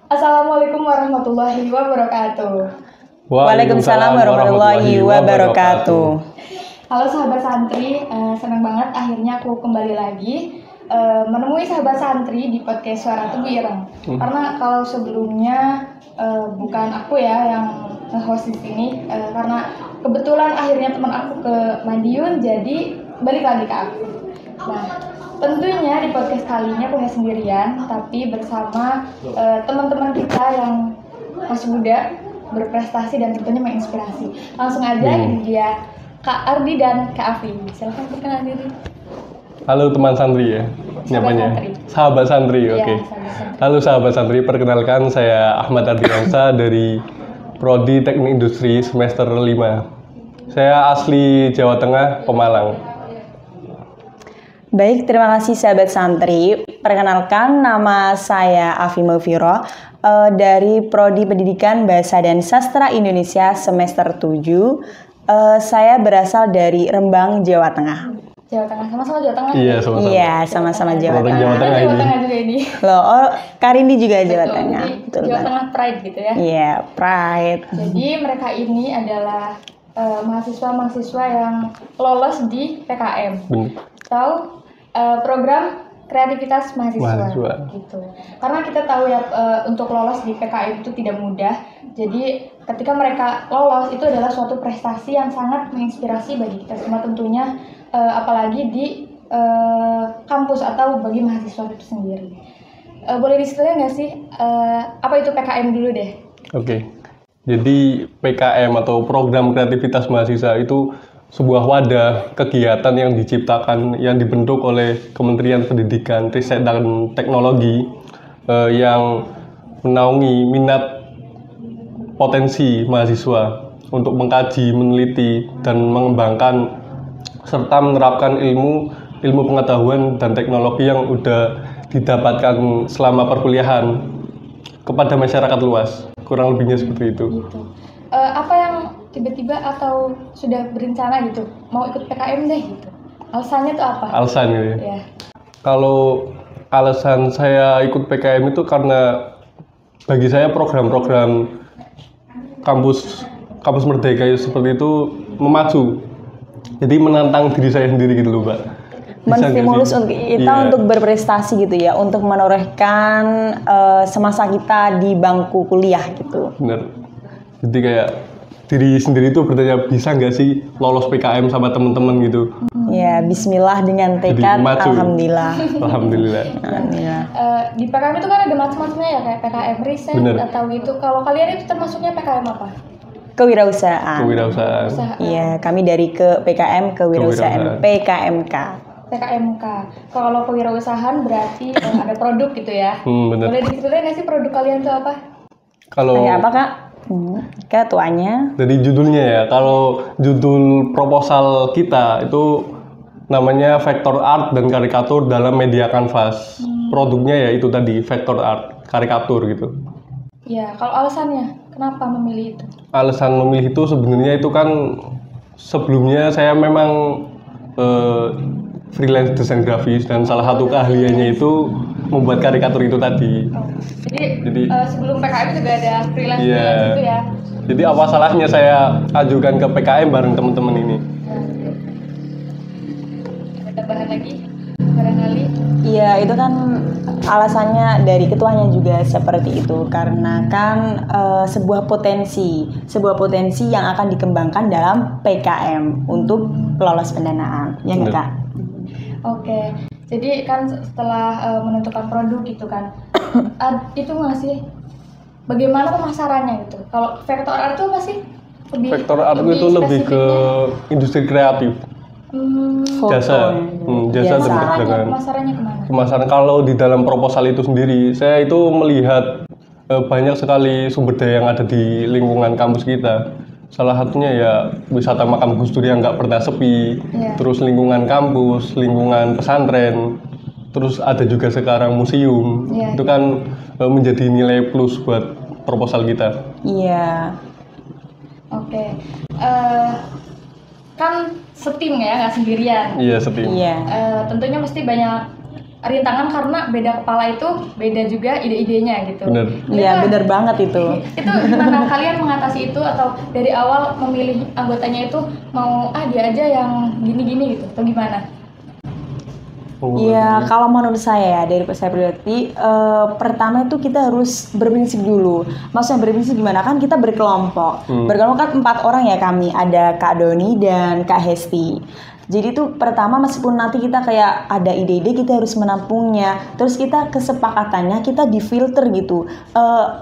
Assalamualaikum warahmatullahi wabarakatuh. Waalaikumsalam warahmatullahi wabarakatuh. Halo sahabat santri, senang banget akhirnya aku kembali lagi menemui sahabat santri di podcast Suara Tebu Ireng. Karena kalau sebelumnya bukan aku ya yang nge-host di sini, karena kebetulan akhirnya teman aku ke Madiun, jadi balik lagi ke aku. Nah, tentunya di podcast kali ini aku nggak sendirian, tapi bersama teman-teman kita yang masih muda, berprestasi dan tentunya menginspirasi. Langsung aja ini dia Kak Ardi dan Kak Afi. Silahkan perkenalan diri. Halo teman santri ya, namanya sahabat santri, Ya, oke. sahabat santri. Halo sahabat santri, perkenalkan saya Ahmad Ardiansa dari Prodi Teknik Industri semester 5. Saya asli Jawa Tengah, Pemalang. Baik, terima kasih sahabat santri. Perkenalkan, nama saya Afi Maufiro dari Prodi Pendidikan Bahasa dan Sastra Indonesia semester 7. Saya berasal dari Rembang, Jawa Tengah. Jawa Tengah, sama-sama Jawa Tengah. Iya, sama-sama. Iya, sama-sama Jawa Produk Tengah. Jawa Tengah Jawa ini. Tengah juga ini. Loh, oh, Karindi juga Jawa Betul, Tengah. jadi Betul Jawa banget. Tengah Pride gitu ya. Iya, pride. Jadi mereka ini adalah mahasiswa-mahasiswa yang lolos di PKM Bener. atau program kreativitas mahasiswa. Gitu. Karena kita tahu ya untuk lolos di PKM itu tidak mudah. Jadi ketika mereka lolos itu adalah suatu prestasi yang sangat menginspirasi bagi kita semua tentunya, apalagi di kampus atau bagi mahasiswa itu sendiri. Boleh disebutkan nggak sih apa itu PKM dulu deh? Oke. Jadi PKM atau program kreativitas mahasiswa itu sebuah wadah kegiatan yang diciptakan, yang dibentuk oleh Kementerian Pendidikan, Riset dan Teknologi yang menaungi minat potensi mahasiswa untuk mengkaji, meneliti, dan mengembangkan serta menerapkan ilmu pengetahuan dan teknologi yang sudah didapatkan selama perkuliahan kepada masyarakat luas. Kurang lebihnya seperti itu. Gitu. Apa yang tiba-tiba atau sudah berencana gitu mau ikut PKM deh gitu? Alasannya tuh apa? Alasan gitu ya. Ya. Kalau alasan saya ikut PKM itu karena bagi saya program-program kampus Merdeka seperti itu memacu. Jadi menantang diri saya sendiri gitu loh, Mbak. Bisa nggak Menstimulus sih? untuk kita Iya, untuk berprestasi gitu ya, untuk menorehkan semasa kita di bangku kuliah gitu. bener. Jadi kayak diri sendiri itu bertanya, bisa nggak sih lolos PKM sama teman-teman gitu. Ya, bismillah dengan tekad, maju. alhamdulillah. Alhamdulillah. Alhamdulillah. Di PKM itu kan ada macam-macamnya ya, kayak PKM riset Bener. atau gitu. Kalau kalian itu termasuknya PKM apa? Kewirausahaan. Kewirausahaan. Usaha. Iya, kami dari ke PKM Kewirausahaan, PKMK. PKMK. Kalau kewirausahaan berarti ada produk gitu ya. Bener. Boleh diceritain nggak sih produk kalian itu apa? Kalau Kayak apa kak? Ketuanya. dari judulnya ya, kalau judul proposal kita itu namanya Vector Art dan Karikatur dalam Media Kanvas. Produknya ya itu tadi, Vector Art, karikatur gitu. Ya, kalau alasannya kenapa memilih itu? Alasan memilih itu sebenarnya itu kan sebelumnya saya memang freelance desain grafis dan salah satu keahliannya itu membuat karikatur itu tadi. Jadi sebelum PKM juga ada freelance Iya. gitu ya. Jadi apa salahnya saya ajukan ke PKM bareng teman-teman ini? Ada tambahan lagi barangkali? Iya, itu kan alasannya dari ketuanya juga seperti itu, karena kan sebuah potensi yang akan dikembangkan dalam PKM untuk lolos pendanaan, ya nggak Bener. kak? Oke, jadi kan setelah menentukan produk gitu kan, itu nggak sih bagaimana pemasarannya gitu? Kalau vector art itu apa sih? Vector art itu lebih ke spesifiknya? industri kreatif, Foto. jasa dan perdagangan. Pemasarannya kemana? Pemasaran kalau di dalam proposal itu sendiri, saya itu melihat banyak sekali sumber daya yang ada di lingkungan kampus kita. Salah satunya ya wisata makam Gus Dur yang nggak pernah sepi, Iya. terus lingkungan kampus, lingkungan pesantren, terus ada juga sekarang museum. Iya. Itu kan menjadi nilai plus buat proposal kita. Iya. Oke, kan setim ya, nggak sendirian. Iya, setim. Iya. Tentunya mesti banyak rintangan karena beda kepala itu beda juga ide-idenya gitu. Bener. Iya, bener banget itu. Itu gimana kalian mengatasi itu, atau dari awal memilih anggotanya itu mau dia aja yang gini-gini gitu atau gimana? Iya, kalau menurut saya ya, dari saya pribadi, pertama itu kita harus berprinsip dulu. Maksudnya berprinsip gimana? Kan kita berkelompok. Berkelompok kan 4 orang ya kami. Ada Kak Doni dan Kak Hesti. Jadi itu pertama, meskipun nanti kita kayak ada ide-ide, kita harus menampungnya. Terus kita kesepakatannya kita difilter gitu.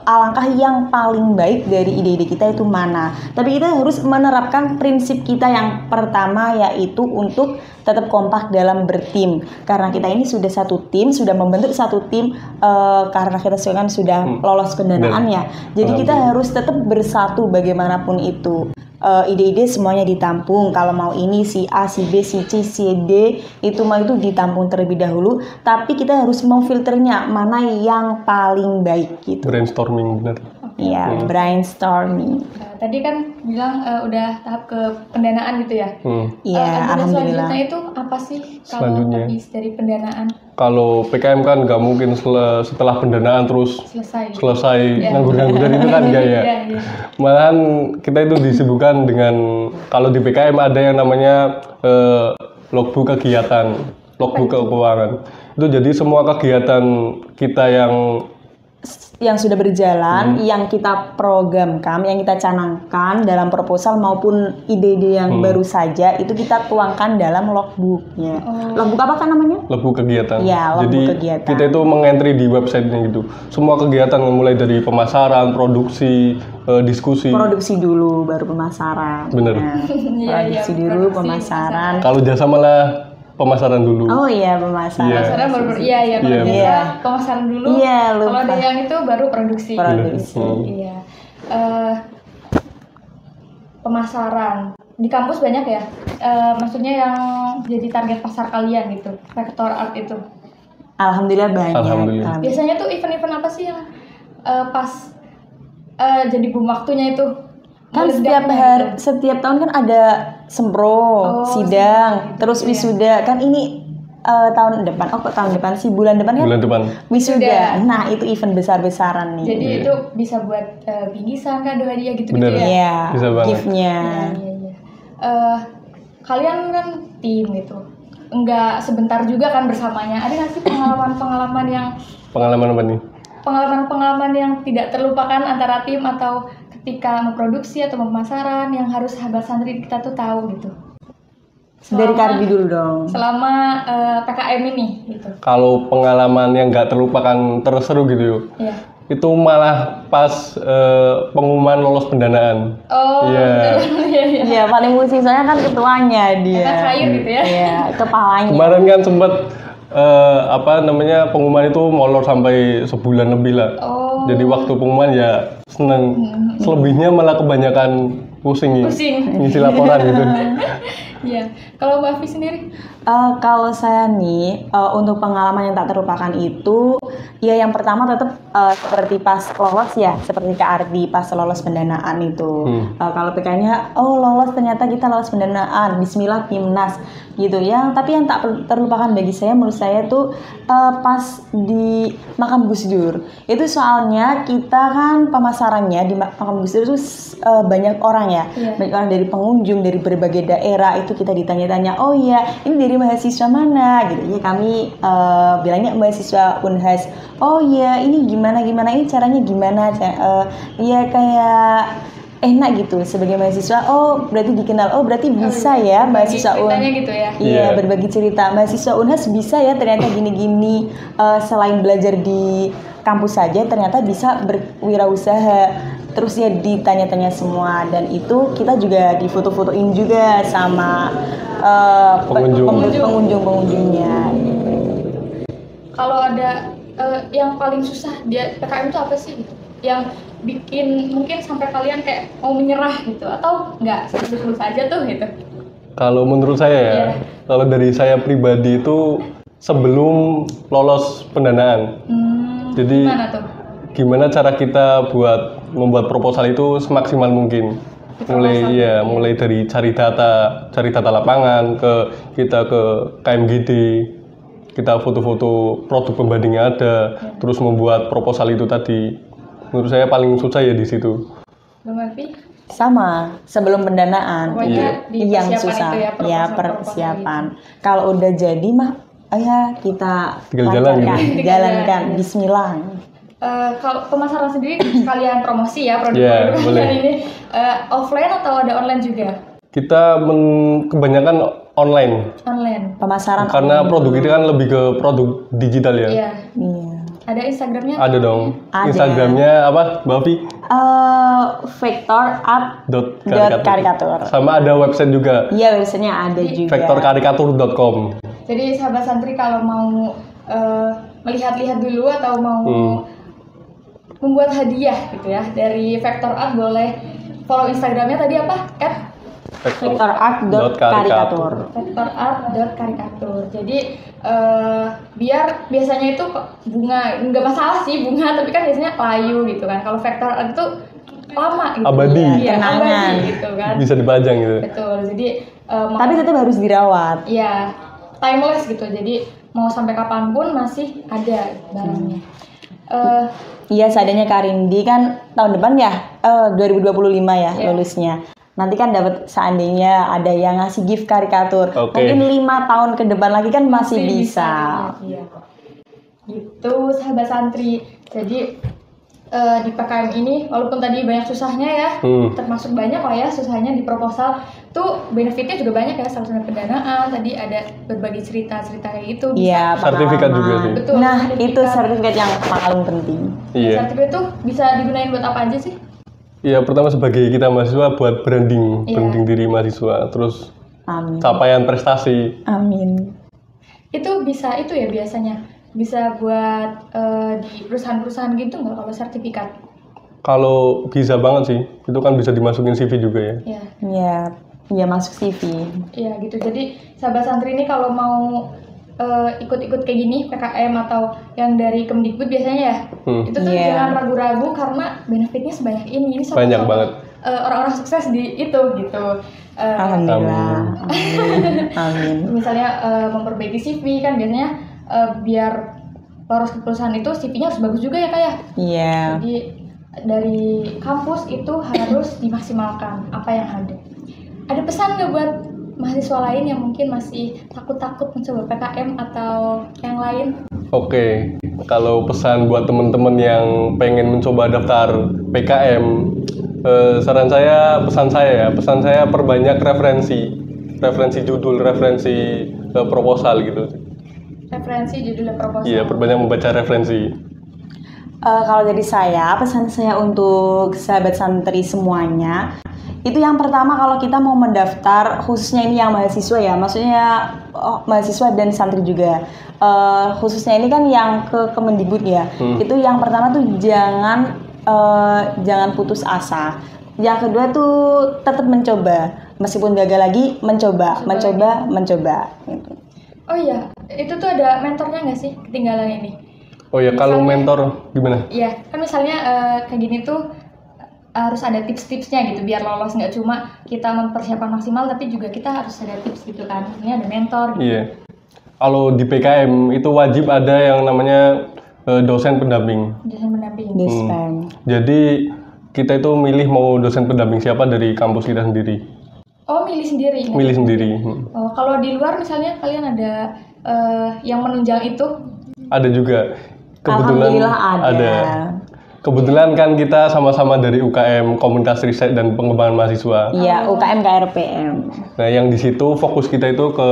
Alangkah yang paling baik dari ide-ide kita itu mana. Tapi kita harus menerapkan prinsip kita yang pertama, yaitu untuk tetap kompak dalam bertim. Karena kita ini sudah satu tim, sudah membentuk satu tim, karena kita kan sudah lolos pendanaan ya. Jadi kita harus tetap bersatu bagaimanapun itu. Ide-ide semuanya ditampung. Kalau mau ini si A, si B, si C, si D itu ditampung terlebih dahulu. Tapi kita harus memfilternya mana yang paling baik gitu. Brainstorming, bener. Iya, brainstorming. Tadi kan bilang udah tahap ke pendanaan gitu ya. Iya, Agenda alhamdulillah. selanjutnya itu apa sih kalau Selanjutnya. habis dari pendanaan Kalau PKM kan nggak mungkin setelah pendanaan terus selesai? Ya. nganggur-ngangguran itu kan enggak ya. Iya. Malahan kita itu disibukkan dengan, kalau di PKM ada yang namanya logbook kegiatan, logbook keuangan. Itu jadi semua kegiatan kita yang sudah berjalan, yang kita programkan, yang kita canangkan dalam proposal maupun ide-ide yang baru saja, itu kita tuangkan dalam logbooknya. Logbook apa kan namanya? logbook kegiatan. Iya, Jadi logbook kegiatan. kita itu mengentry di websitenya gitu. Semua kegiatan mulai dari pemasaran, produksi, diskusi. Produksi dulu, baru pemasaran. Bener. Nah, Iya, produksi dulu, produksi, pemasaran. Kalau jasa malah pemasaran dulu. Oh iya, pemasaran. Iya. Pemasaran baru iya Iya. kalau bisa Iya. pemasaran dulu. Iya, lupa. Kalau ada yang itu baru produksi. Produksi. Iya. Pemasaran di kampus banyak ya. Maksudnya yang jadi target pasar kalian gitu. Vektor art itu. Alhamdulillah banyak. Alhamdulillah. Biasanya tuh event-event apa sih yang pas jadi boom waktunya itu? Kan Meledaknya gitu. setiap tahun kan ada sempro, sidang, terus wisuda. Kan ini tahun depan, tahun depan sih, bulan depan kan? Bulan depan. Wisuda. Nah, itu event besar-besaran nih. Jadi itu bisa buat bingkisan, kado, hadiah gitu-gitu Bener. ya. Iya, Bisa banget. gift-nya. Iya. Kalian kan tim gitu. Enggak sebentar juga kan bersamanya. Ada nggak sih pengalaman-pengalaman Pengalaman apa nih? yang tidak terlupakan antara tim atau ketika memproduksi atau pemasaran yang harus sahabat santri kita tuh tahu gitu? Dari Karbi dulu dong. Selama PKM ini gitu. Kalau pengalaman yang nggak terlupakan terseru gitu yuk. Iya. Itu malah pas pengumuman lolos pendanaan. Oh, Iya. iya. Iya, paling pusing soalnya kan ketuanya dia. Enak cair gitu ya. Iya, kepalanya. Kemarin kan sempat pengumuman itu molor sampai sebulan lebih lah. Oh. Jadi waktu pengumuman ya seneng. Selebihnya malah kebanyakan pusing. Ngisi laporan gitu. Iya. Kalau Mbak Afi sendiri? Kalau saya nih, untuk pengalaman yang tak terlupakan itu, ya yang pertama tetap seperti pas lolos ya, seperti Kak Ardi pas lolos pendanaan itu. Kalau PK-nya, lolos, ternyata kita lolos pendanaan, Bismillah Timnas gitu ya. Tapi yang tak terlupakan bagi saya, menurut saya tuh pas di makam Gus Dur. Itu soalnya kita kan pemasarannya di makam Gus Dur itu banyak orang ya, banyak orang dari pengunjung dari berbagai daerah. Itu kita ditanya-tanya, oh iya ini dari mahasiswa mana gitu ya, kami bilangnya mahasiswa Unhas. Oh iya ini gimana ini caranya gimana, ya kayak enak gitu sebagai mahasiswa. Oh berarti dikenal, oh berarti bisa ya mahasiswa Unhas gitu ya. Iya, berbagi cerita mahasiswa Unhas bisa ya ternyata gini-gini, selain belajar di kampus saja ternyata bisa berwirausaha. Terus ya ditanya-tanya semua, dan itu kita juga difoto-fotoin juga sama pengunjung-pengunjungnya. Kalau ada yang paling susah di PKM itu apa sih gitu? Yang bikin mungkin sampai kalian kayak mau menyerah gitu, atau enggak, lulus aja tuh gitu? Kalau menurut saya ya, kalau dari saya pribadi itu sebelum lolos pendanaan. Jadi Gimana tuh? gimana cara kita buat membuat proposal itu semaksimal mungkin. Mulai dari cari data lapangan, kita ke KMGD, kita foto-foto produk pembandingnya ada, terus membuat proposal itu tadi. Menurut saya paling susah ya di situ. Bang Alfi? Sama, sebelum pendanaan. Pokoknya di Yang persiapan susah. itu ya, Ya, proposal-proposal persiapan. Kalau udah jadi mah, ya kita Tinggal jalan lancarkan, gitu. jalankan. Tinggal Bismillah. Kalau pemasaran sendiri sekalian promosi ya Iya, produk-produk boleh. kalian ini offline atau ada online juga? Kita kebanyakan online, Online. Pemasaran karena online produk dulu. ini kan lebih ke produk digital ya. Iya. Iya. Ada Instagramnya? Ada dong. Ada. Instagramnya apa, Mbak Vi? Vector Art Dot karikatur. Sama ada website juga, Iya, biasanya ada juga. vektorkarikatur.com. Jadi sahabat santri kalau mau melihat-lihat dulu atau mau membuat hadiah gitu ya dari Vector Art, boleh follow Instagramnya tadi apa? Vector Art karikatur. @vectorart.karikatur. Jadi biar biasanya itu bunga, nggak masalah sih bunga, tapi kan biasanya layu gitu kan. Kalau Vector Art itu lama gitu. Abadi. Iya, Kenangan. abadi gitu kan. Bisa dipajang gitu. Betul. Jadi Tapi tetap harus dirawat. ya timeless gitu. Jadi mau sampai kapanpun masih ada barangnya. Iya, seadanya Karindi kan tahun depan ya, 2025 ya Iya. lulusnya. Nanti kan dapat seandainya ada yang ngasih gift karikatur. Oke. Mungkin 5 tahun ke depan lagi kan masih bisa. Iya. Gitu sahabat santri. Jadi di PKM ini walaupun tadi banyak susahnya ya, termasuk banyak lah ya susahnya di proposal tuh, benefitnya juga banyak ya, salah satu pendanaan, tadi ada berbagi cerita-cerita kayak gitu. Iya, Sertifikat pengalaman. juga sih. Betul, Nah, sertifikat. itu sertifikat yang paling penting. Iya. Sertifikat tuh bisa digunain buat apa aja sih? Iya, pertama sebagai kita mahasiswa buat branding, Iya. branding diri mahasiswa, terus Amin. capaian prestasi. Amin. Itu bisa itu ya biasanya bisa buat di perusahaan-perusahaan gitu nggak kalau sertifikat? Kalau bisa banget sih, itu kan bisa dimasukin CV juga ya. Ya. Iya, iya masuk CV. Iya gitu. Jadi sahabat santri ini kalau mau ikut-ikut kayak gini PKM atau yang dari Kemdikbud biasanya ya, itu tuh Iya. jangan ragu-ragu karena benefitnya sebanyak ini. Ini salah Banyak satu, banget. Orang-orang sukses di itu gitu. Alhamdulillah. Amin. Amin. Misalnya memperbaiki CV kan biasanya biar lolos ke perusahaan itu CV-nya harus bagus juga ya Kak ya. Iya. Jadi dari kampus itu harus dimaksimalkan apa yang ada. Ada pesan nggak buat mahasiswa lain yang mungkin masih takut-takut mencoba PKM atau yang lain? Oke, kalau pesan buat teman-teman yang pengen mencoba daftar PKM, pesan saya perbanyak referensi judul, referensi proposal gitu. Referensi judul proposal. Iya, perbanyak membaca referensi. Kalau dari saya, pesan saya untuk sahabat santri semuanya, itu yang pertama kalau kita mau mendaftar, khususnya ini yang mahasiswa ya, maksudnya mahasiswa dan santri juga, khususnya ini kan yang ke Kemendikbud ya, itu yang pertama tuh jangan putus asa. Yang kedua tuh tetap mencoba, meskipun gagal lagi mencoba. Gitu. Oh iya, itu tuh ada mentornya nggak sih ketinggalan ini? Oh ya, kalau Misalnya- mentor gimana? Iya, kan misalnya kayak gini tuh harus ada tips-tipsnya gitu biar lolos, nggak cuma kita mempersiapkan maksimal tapi juga kita harus ada tips gitu kan. Ini ada mentor gitu. Iya. Kalau di PKM itu wajib ada yang namanya dosen pendamping. Dosen pendamping. Dispem. Jadi kita itu milih mau dosen pendamping siapa dari kampus kita sendiri. Oh, milih sendiri. nggak? Milih sendiri. Oh, kalau di luar misalnya kalian ada yang menunjang itu? Ada juga. Kebetulan Alhamdulillah ada. Kebetulan kan kita sama-sama dari UKM Komunitas Riset dan Pengembangan Mahasiswa. Iya, UKM KRPM. Nah, yang di situ fokus kita itu ke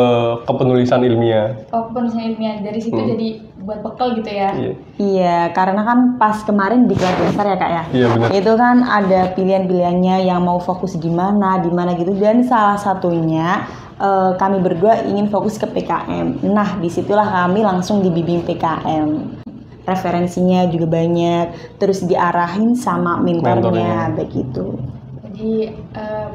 penulisan ilmiah. Oh, penulisan ilmiah. Dari situ jadi buat bekal gitu ya? Iya. Iya, karena kan pas kemarin di kelas dasar ya Kak ya. Iya, benar. Itu kan ada pilihan-pilihannya yang mau fokus di mana gitu. Dan salah satunya kami berdua ingin fokus ke PKM. Nah, disitulah kami langsung dibimbing PKM. Referensinya juga banyak, terus diarahin sama mentornya, begitu. Jadi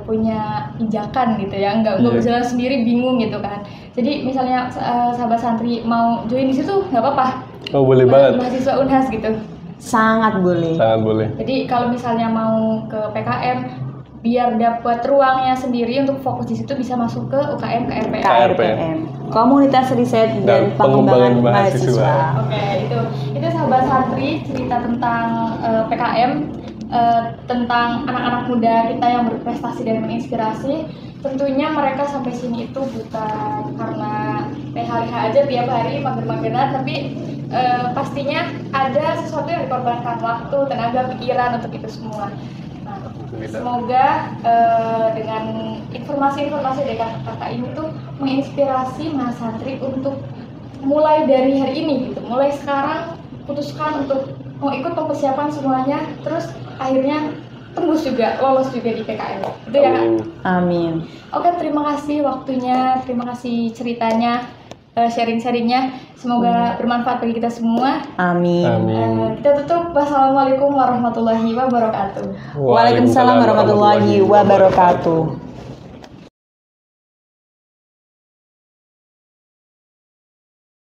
punya pijakan gitu ya, nggak Iya. berjalan sendiri bingung gitu kan. Jadi misalnya sahabat santri mau join di situ nggak apa-apa. Oh, boleh banget. Mahasiswa Unhas gitu. Sangat boleh. Sangat boleh. Jadi kalau misalnya mau ke PKM biar dapat ruangnya sendiri untuk fokus di situ bisa masuk ke UKM KRPM. KRPM, Komunitas Riset dan Pengembangan Mahasiswa. Oke, itu sahabat santri cerita tentang PKM, tentang anak-anak muda kita yang berprestasi dan menginspirasi. Tentunya mereka sampai sini itu bukan karena leha-leha aja tiap hari mager-mageran, tapi pastinya ada sesuatu yang dikorbankan, waktu, tenaga, pikiran untuk itu semua. Nah, semoga dengan informasi-informasi dari kakak ini tuh menginspirasi mas santri untuk mulai dari hari ini gitu, mulai sekarang putuskan untuk mau ikut persiapan semuanya, terus akhirnya tembus juga, lolos juga di PKM. Itu ya Kak? Amin. Oke, terima kasih waktunya, terima kasih ceritanya, sharing-sharingnya. Semoga bermanfaat bagi kita semua. Amin. Kita tutup. Wassalamualaikum warahmatullahi wabarakatuh. Waalaikumsalam warahmatullahi wabarakatuh.